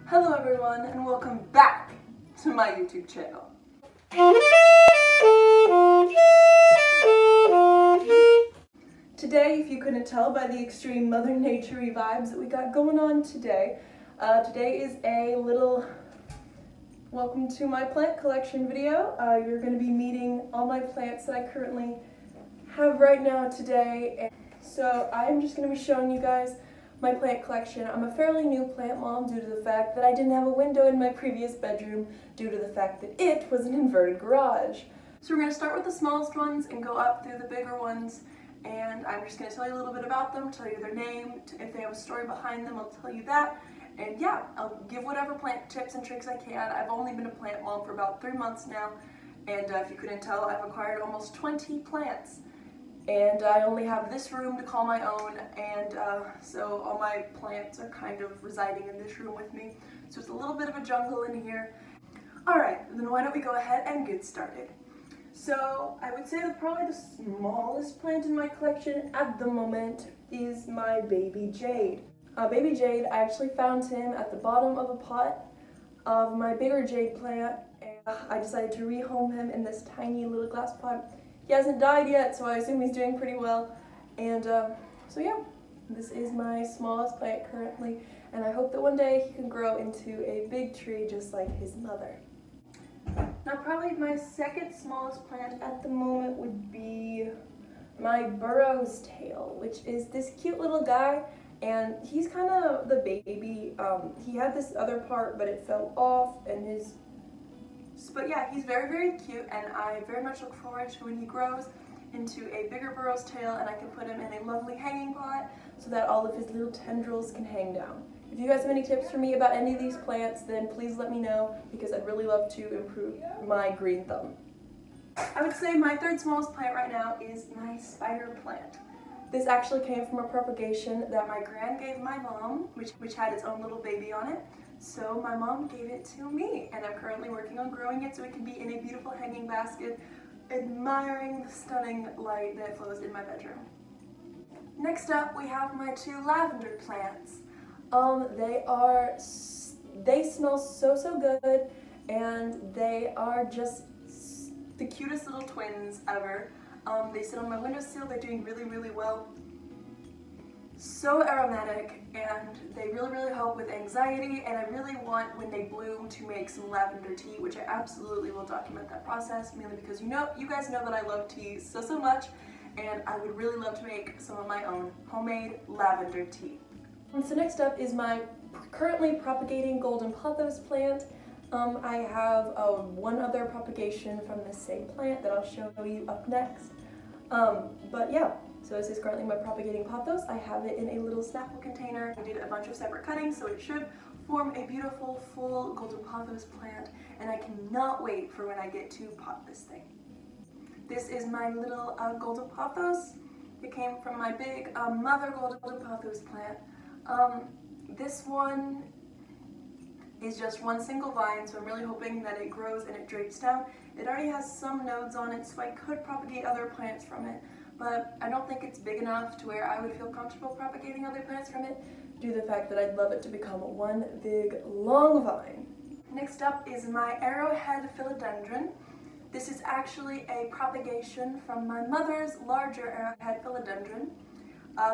Hello everyone and welcome back to my YouTube channel. Today, if you couldn't tell by the extreme Mother Nature-y vibes that we got going on today, today is a little welcome to my plant collection video. You're going to be meeting all my plants that I currently have right now today. So I'm just going to be showing you guys my plant collection. I'm a fairly new plant mom due to the fact that I didn't have a window in my previous bedroom due to the fact that it was an inverted garage. So we're going to start with the smallest ones and go up through the bigger ones, and I'm just going to tell you a little bit about them, tell you their name, if they have a story behind them I'll tell you that, and yeah, I'll give whatever plant tips and tricks I can. I've only been a plant mom for about 3 months now, and if you couldn't tell, I've acquired almost 20 plants. And I only have this room to call my own, and so all my plants are kind of residing in this room with me. So it's a little bit of a jungle in here. Alright, then why don't we go ahead and get started. So I would say that probably the smallest plant in my collection at the moment is my baby jade. Baby jade, I actually found him at the bottom of a pot of my bigger jade plant, and I decided to rehome him in this tiny little glass pot. He hasn't died yet, so I assume he's doing pretty well. And so yeah, this is my smallest plant currently, and I hope that one day he can grow into a big tree just like his mother. Now probably my second smallest plant at the moment would be my Burrows tail, which is this cute little guy, and he's kind of the baby. He had this other part, but it fell off, and but yeah, he's very, very cute, and I very much look forward to when he grows into a bigger Burrows tail and I can put him in a lovely hanging pot so that all of his little tendrils can hang down. If you guys have any tips for me about any of these plants, then please let me know, because I'd really love to improve my green thumb. I would say my third smallest plant right now is my spider plant. This actually came from a propagation that my gran gave my mom, which had its own little baby on it. So my mom gave it to me, and I'm currently working on growing it so it can be in a beautiful hanging basket, admiring the stunning light that flows in my bedroom. Next up, we have my two lavender plants. They smell so good, and they are just the cutest little twins ever. They sit on my windowsill. They're doing really well. So aromatic, and they really help with anxiety, and I really want, when they bloom, to make some lavender tea, which I absolutely will document that process, mainly because you guys know that I love tea so much, and I would really love to make some of my own homemade lavender tea. So next up is my currently propagating golden pothos plant. I have one other propagation from the same plant that I'll show you up next. But yeah, so this is currently my propagating pothos. I have it in a little Snapple container. I did a bunch of separate cuttings, so it should form a beautiful full golden pothos plant, and I cannot wait for when I get to pot this thing. This is my little golden pothos. It came from my big mother golden pothos plant. This one is just one single vine, so I'm really hoping that it grows and it drapes down. It already has some nodes on it, so I could propagate other plants from it, but I don't think it's big enough to where I would feel comfortable propagating other plants from it, due to the fact that I'd love it to become one big long vine. Next up is my arrowhead philodendron. This is actually a propagation from my mother's larger arrowhead philodendron.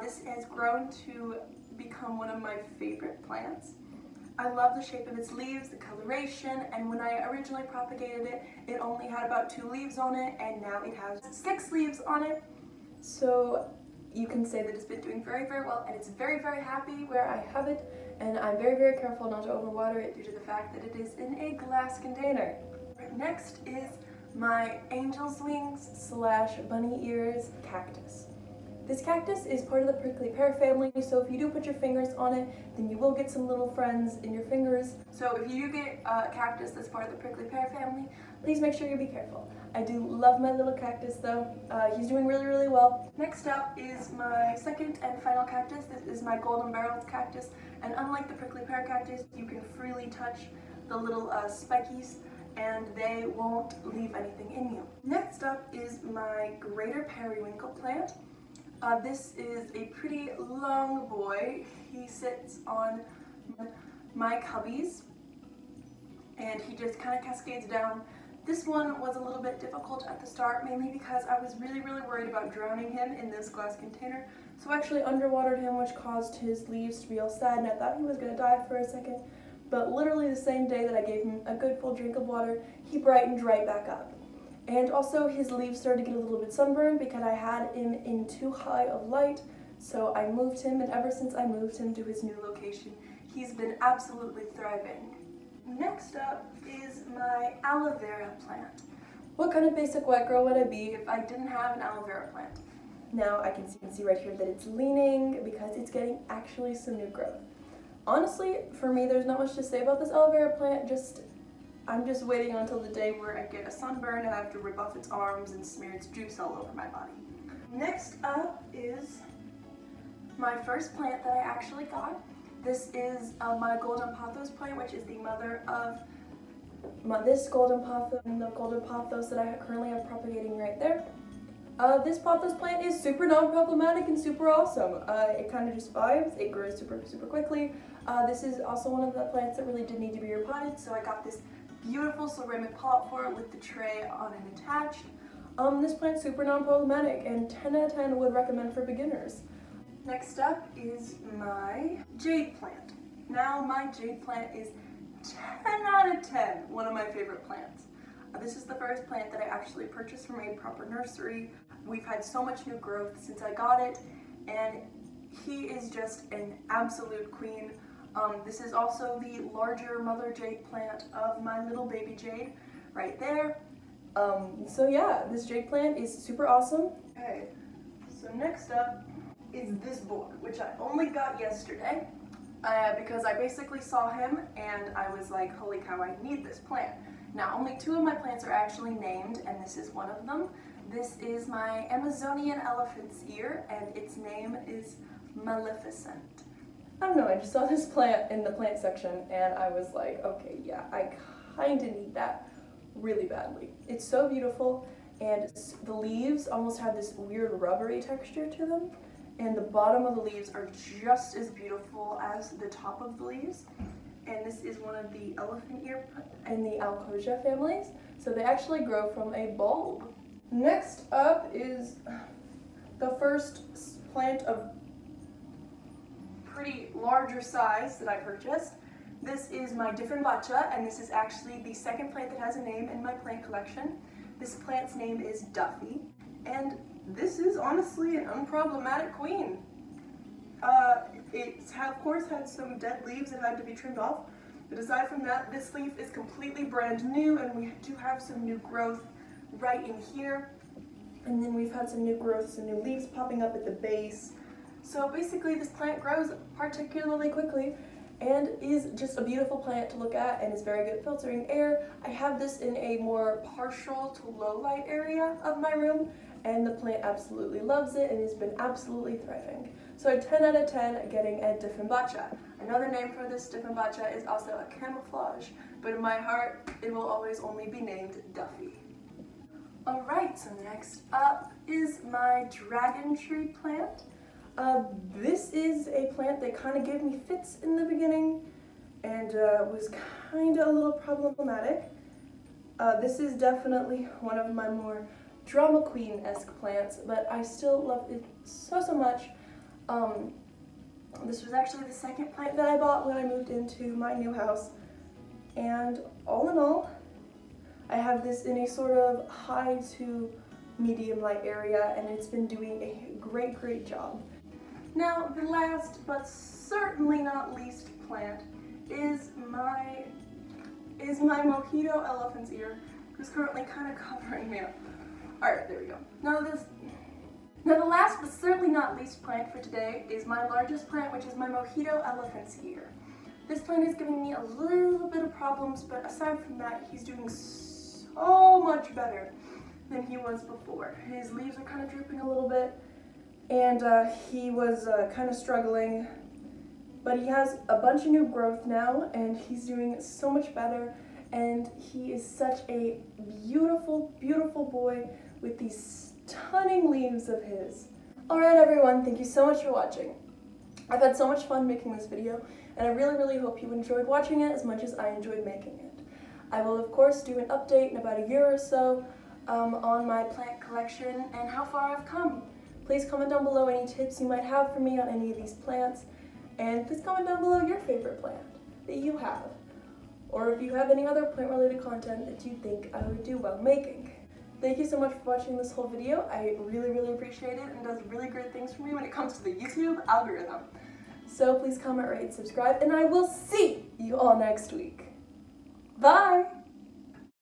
This has grown to become one of my favorite plants. I love the shape of its leaves, the coloration, and when I originally propagated it, it only had about 2 leaves on it, and now it has 6 leaves on it. So you can say that it's been doing very well, and it's very happy where I have it, and I'm very careful not to overwater it due to the fact that it is in a glass container. Next is my angel's wings / bunny ears cactus. This cactus is part of the prickly pear family, so if you do put your fingers on it, then you will get some little friends in your fingers. So if you do get a cactus that's part of the prickly pear family, please make sure you be careful. I do love my little cactus though. He's doing really well. Next up is my second and final cactus. This is my golden barreled cactus, and unlike the prickly pear cactus, you can freely touch the little spikies, and they won't leave anything in you. Next up is my greater periwinkle plant. This is a pretty long boy. He sits on my cubbies, and he just kind of cascades down. This one was a little bit difficult at the start, mainly because I was really worried about drowning him in this glass container. So I actually underwatered him, which caused his leaves to be all sad, and I thought he was going to die for a second. But literally the same day that I gave him a good full drink of water, he brightened right back up. And also his leaves started to get a little bit sunburned because I had him in too high of light. So I moved him, and ever since I moved him to his new location, he's been absolutely thriving. Next up is my aloe vera plant. What kind of basic white girl would I be if I didn't have an aloe vera plant? Now I can see right here that it's leaning because it's getting actually some new growth. Honestly, for me, there's not much to say about this aloe vera plant. I'm just waiting until the day where I get a sunburn and I have to rip off its arms and smear its juice all over my body. Next up is my first plant that I actually got. This is my golden pothos plant, which is the mother of this golden pothos and the golden pothos that I currently have propagating right there. This pothos plant is super non-problematic and super awesome. It kind of just vibes. It grows super quickly. This is also one of the plants that really did need to be repotted, so I got this beautiful ceramic pot for it with the tray on it attached. This plant's super non-problematic and 10 out of 10 would recommend for beginners. Next up is my jade plant. Now my jade plant is 10 out of 10, one of my favorite plants. This is the first plant that I actually purchased from a proper nursery. We've had so much new growth since I got it, and he is just an absolute queen. This is also the larger mother jade plant of my little baby jade right there. So yeah, this jade plant is super awesome. Okay, so next up is this boy, which I only got yesterday because I basically saw him and I was like, holy cow, I need this plant. Now, only 2 of my plants are actually named, and this is one of them. This is my Amazonian elephant's ear, and its name is Maleficent. I don't know, I just saw this plant in the plant section, and I was like, okay, yeah, I kinda need that really badly. It's so beautiful, and the leaves almost have this weird rubbery texture to them, and the bottom of the leaves are just as beautiful as the top of the leaves. And this is one of the elephant ear in the Alcosia families, so they actually grow from a bulb. Next up is the first plant of pretty larger size that I purchased. This is my Dieffenbachia, and this is actually the second plant that has a name in my plant collection. This plant's name is Duffy, and this is honestly an unproblematic queen. It of course had some dead leaves that had to be trimmed off, but aside from that, this leaf is completely brand new, and we do have some new growth right in here. And then we've had some new growth, some new leaves popping up at the base. So basically this plant grows particularly quickly and is just a beautiful plant to look at and is very good at filtering air. I have this in a more partial to low light area of my room, and the plant absolutely loves it and has been absolutely thriving. So a 10 out of 10 getting a Dieffenbachia. Another name for this Dieffenbachia is also a camouflage, but in my heart, it will always only be named Duffy. Alright, so next up is my dragon tree plant. This is a plant that kind of gave me fits in the beginning and was kind of a little problematic. This is definitely one of my more drama queen-esque plants, but I still love it so much. This was actually the second plant that I bought when I moved into my new house, and all in all, I have this in a sort of high to medium light area, and it's been doing a great job. Now, the last but certainly not least plant is my Mojito elephant's ear, who's currently kind of covering me up. Alright, there we go. Now the last but certainly not least plant for today is my largest plant, which is my Mojito elephant's ear. This plant is giving me a little bit of problems, but aside from that, he's doing so much better than he was before. His leaves are kind of drooping a little bit, and he was kind of struggling, but he has a bunch of new growth now, and he's doing so much better, and he is such a beautiful boy with these stunning leaves of his. Alright everyone, thank you so much for watching. I've had so much fun making this video, and I really, really hope you enjoyed watching it as much as I enjoyed making it. I will, of course, do an update in about a year or so on my plant collection and how far I've come. Please comment down below any tips you might have for me on any of these plants, and please comment down below your favorite plant that you have, or if you have any other plant-related content that you think I would do well making. Thank you so much for watching this whole video. I really, really appreciate it, and it does really great things for me when it comes to the YouTube algorithm. So please comment, rate, and subscribe, and I will see you all next week. Bye!